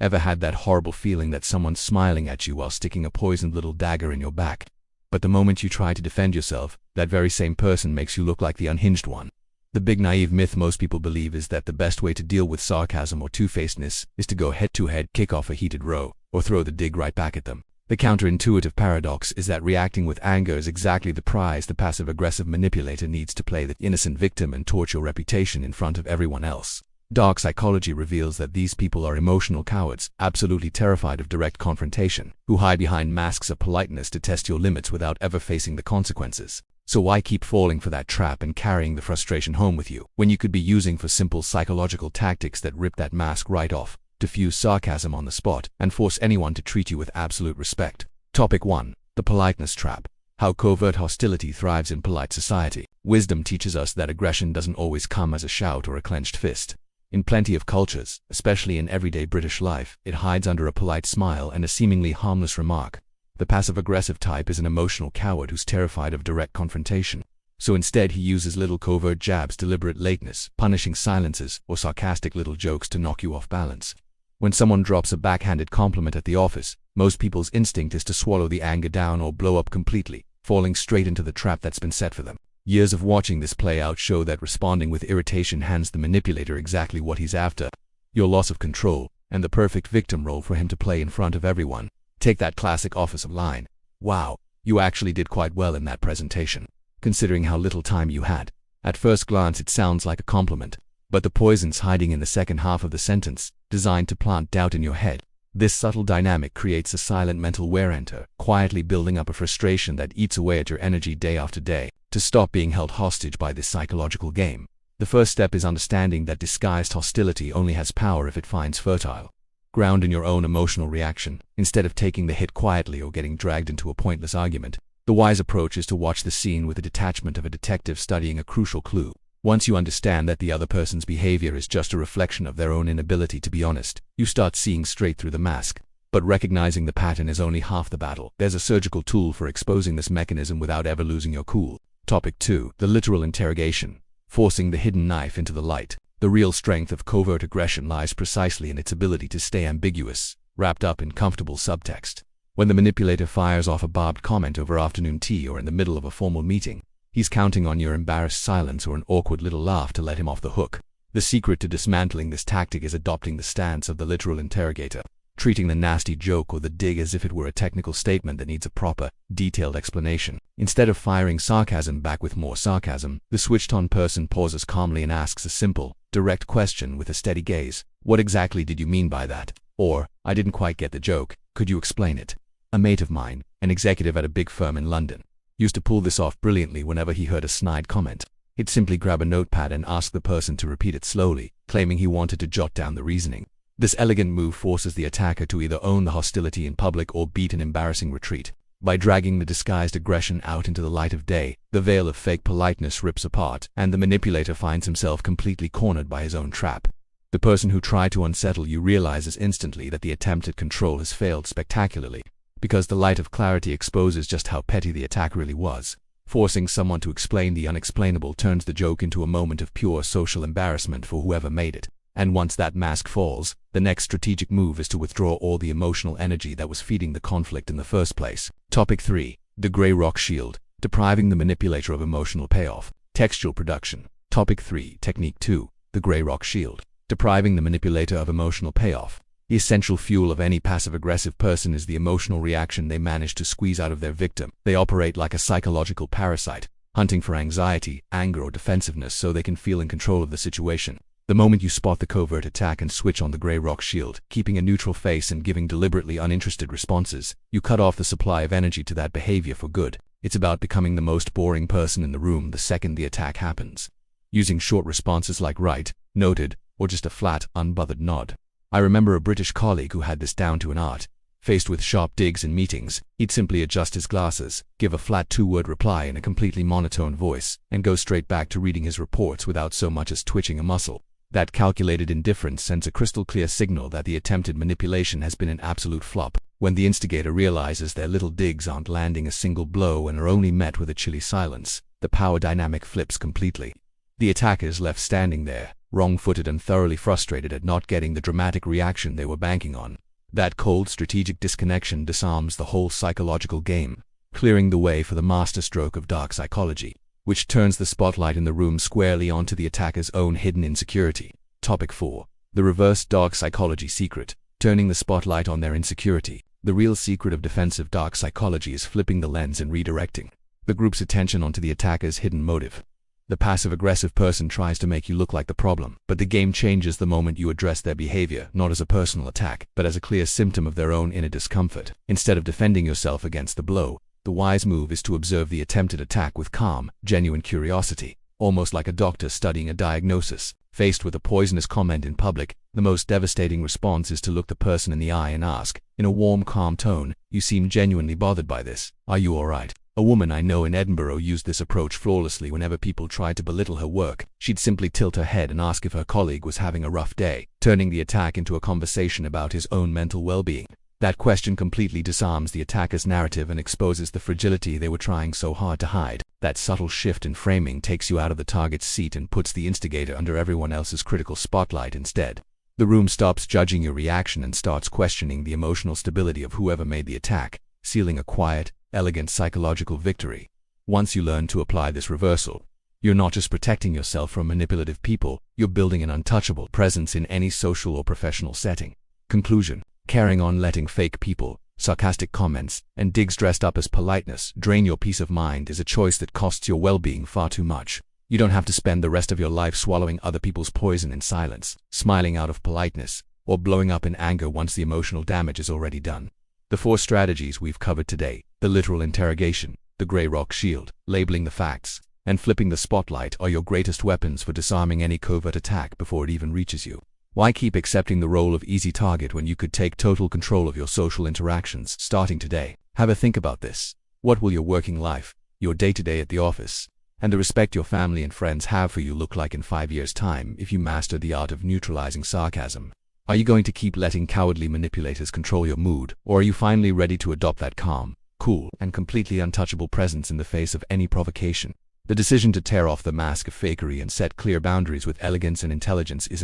Ever had that horrible feeling that someone's smiling at you while sticking a poisoned little dagger in your back? But the moment you try to defend yourself, that very same person makes you look like the unhinged one. The big naive myth most people believe is that the best way to deal with sarcasm or two-facedness is to go head-to-head, kick off a heated row, or throw the dig right back at them. The counterintuitive paradox is that reacting with anger is exactly the prize the passive-aggressive manipulator needs to play the innocent victim and torch your reputation in front of everyone else. Dark psychology reveals that these people are emotional cowards, absolutely terrified of direct confrontation, who hide behind masks of politeness to test your limits without ever facing the consequences. So why keep falling for that trap and carrying the frustration home with you, when you could be using for simple psychological tactics that rip that mask right off, diffuse sarcasm on the spot, and force anyone to treat you with absolute respect? Topic 1. The politeness trap. How covert hostility thrives in polite society. Wisdom teaches us that aggression doesn't always come as a shout or a clenched fist. In plenty of cultures, especially in everyday British life, it hides under a polite smile and a seemingly harmless remark. The passive-aggressive type is an emotional coward who's terrified of direct confrontation. So instead he uses little covert jabs, deliberate lateness, punishing silences, or sarcastic little jokes to knock you off balance. When someone drops a backhanded compliment at the office, most people's instinct is to swallow the anger down or blow up completely, falling straight into the trap that's been set for them. Years of watching this play out show that responding with irritation hands the manipulator exactly what he's after: your loss of control, and the perfect victim role for him to play in front of everyone. Take that classic office line. "Wow, you actually did quite well in that presentation, considering how little time you had." At first glance it sounds like a compliment, but the poison's hiding in the second half of the sentence, designed to plant doubt in your head. This subtle dynamic creates a silent mental wear-enter, quietly building up a frustration that eats away at your energy day after day. To stop being held hostage by this psychological game, the first step is understanding that disguised hostility only has power if it finds fertile ground in your own emotional reaction. Instead of taking the hit quietly or getting dragged into a pointless argument, the wise approach is to watch the scene with the detachment of a detective studying a crucial clue. Once you understand that the other person's behavior is just a reflection of their own inability to be honest, you start seeing straight through the mask. But recognizing the pattern is only half the battle. There's a surgical tool for exposing this mechanism without ever losing your cool. Topic 2. The literal interrogation. Forcing the hidden knife into the light. The real strength of covert aggression lies precisely in its ability to stay ambiguous, wrapped up in comfortable subtext. When the manipulator fires off a barbed comment over afternoon tea or in the middle of a formal meeting, he's counting on your embarrassed silence or an awkward little laugh to let him off the hook. The secret to dismantling this tactic is adopting the stance of the literal interrogator, treating the nasty joke or the dig as if it were a technical statement that needs a proper, detailed explanation. Instead of firing sarcasm back with more sarcasm, the switched-on person pauses calmly and asks a simple, direct question with a steady gaze. "What exactly did you mean by that?" Or, "I didn't quite get the joke. Could you explain it?" A mate of mine, an executive at a big firm in London, used to pull this off brilliantly whenever he heard a snide comment. He'd simply grab a notepad and ask the person to repeat it slowly, claiming he wanted to jot down the reasoning. This elegant move forces the attacker to either own the hostility in public or beat an embarrassing retreat. By dragging the disguised aggression out into the light of day, the veil of fake politeness rips apart, and the manipulator finds himself completely cornered by his own trap. The person who tried to unsettle you realizes instantly that the attempt at control has failed spectacularly, because the light of clarity exposes just how petty the attack really was. Forcing someone to explain the unexplainable turns the joke into a moment of pure social embarrassment for whoever made it. And once that mask falls, the next strategic move is to withdraw all the emotional energy that was feeding the conflict in the first place. Topic 3. The Grey Rock Shield. Depriving the manipulator of emotional payoff. Textual production. Topic 3. Technique 2. The Grey Rock Shield. Depriving the manipulator of emotional payoff. The essential fuel of any passive-aggressive person is the emotional reaction they manage to squeeze out of their victim. They operate like a psychological parasite, hunting for anxiety, anger, or defensiveness so they can feel in control of the situation. The moment you spot the covert attack and switch on the Grey Rock Shield, keeping a neutral face and giving deliberately uninterested responses, you cut off the supply of energy to that behavior for good. It's about becoming the most boring person in the room the second the attack happens. Using short responses like "right," "noted," or just a flat, unbothered nod. I remember a British colleague who had this down to an art. Faced with sharp digs in meetings, he'd simply adjust his glasses, give a flat two-word reply in a completely monotone voice, and go straight back to reading his reports without so much as twitching a muscle. That calculated indifference sends a crystal-clear signal that the attempted manipulation has been an absolute flop. When the instigator realizes their little digs aren't landing a single blow and are only met with a chilly silence, the power dynamic flips completely. The attackers left standing there, wrong-footed and thoroughly frustrated at not getting the dramatic reaction they were banking on. That cold strategic disconnection disarms the whole psychological game, clearing the way for the masterstroke of dark psychology, which turns the spotlight in the room squarely onto the attacker's own hidden insecurity. Topic 4. The reverse dark psychology secret, turning the spotlight on their insecurity. The real secret of defensive dark psychology is flipping the lens and redirecting the group's attention onto the attacker's hidden motive. The passive-aggressive person tries to make you look like the problem, but the game changes the moment you address their behavior, not as a personal attack, but as a clear symptom of their own inner discomfort. Instead of defending yourself against the blow, the wise move is to observe the attempted attack with calm, genuine curiosity, almost like a doctor studying a diagnosis. Faced with a poisonous comment in public, the most devastating response is to look the person in the eye and ask, in a warm, calm tone, "You seem genuinely bothered by this. Are you alright?" A woman I know in Edinburgh used this approach flawlessly whenever people tried to belittle her work. She'd simply tilt her head and ask if her colleague was having a rough day, turning the attack into a conversation about his own mental well-being. That question completely disarms the attacker's narrative and exposes the fragility they were trying so hard to hide. That subtle shift in framing takes you out of the target's seat and puts the instigator under everyone else's critical spotlight instead. The room stops judging your reaction and starts questioning the emotional stability of whoever made the attack, sealing a quiet, elegant psychological victory. Once you learn to apply this reversal, you're not just protecting yourself from manipulative people, you're building an untouchable presence in any social or professional setting. Conclusion. Carrying on letting fake people, sarcastic comments, and digs dressed up as politeness drain your peace of mind is a choice that costs your well-being far too much. You don't have to spend the rest of your life swallowing other people's poison in silence, smiling out of politeness, or blowing up in anger once the emotional damage is already done. The 4 strategies we've covered today, the literal interrogation, the grey rock shield, labeling the facts, and flipping the spotlight are your greatest weapons for disarming any covert attack before it even reaches you. Why keep accepting the role of easy target when you could take total control of your social interactions starting today? Have a think about this. What will your working life, your day-to-day at the office, and the respect your family and friends have for you look like in 5 years' time if you master the art of neutralizing sarcasm? Are you going to keep letting cowardly manipulators control your mood, or are you finally ready to adopt that calm, cool, and completely untouchable presence in the face of any provocation? The decision to tear off the mask of fakery and set clear boundaries with elegance and intelligence is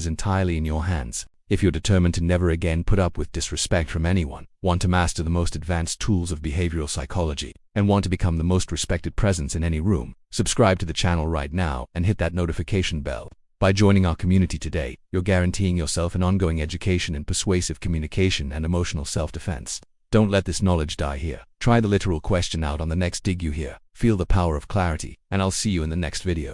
entirely in your hands. If you're determined to never again put up with disrespect from anyone, want to master the most advanced tools of behavioral psychology, and want to become the most respected presence in any room, subscribe to the channel right now and hit that notification bell. By joining our community today, you're guaranteeing yourself an ongoing education in persuasive communication and emotional self-defense. Don't let this knowledge die here. Try the literal question out on the next dig you hear. Feel the power of clarity, and I'll see you in the next video.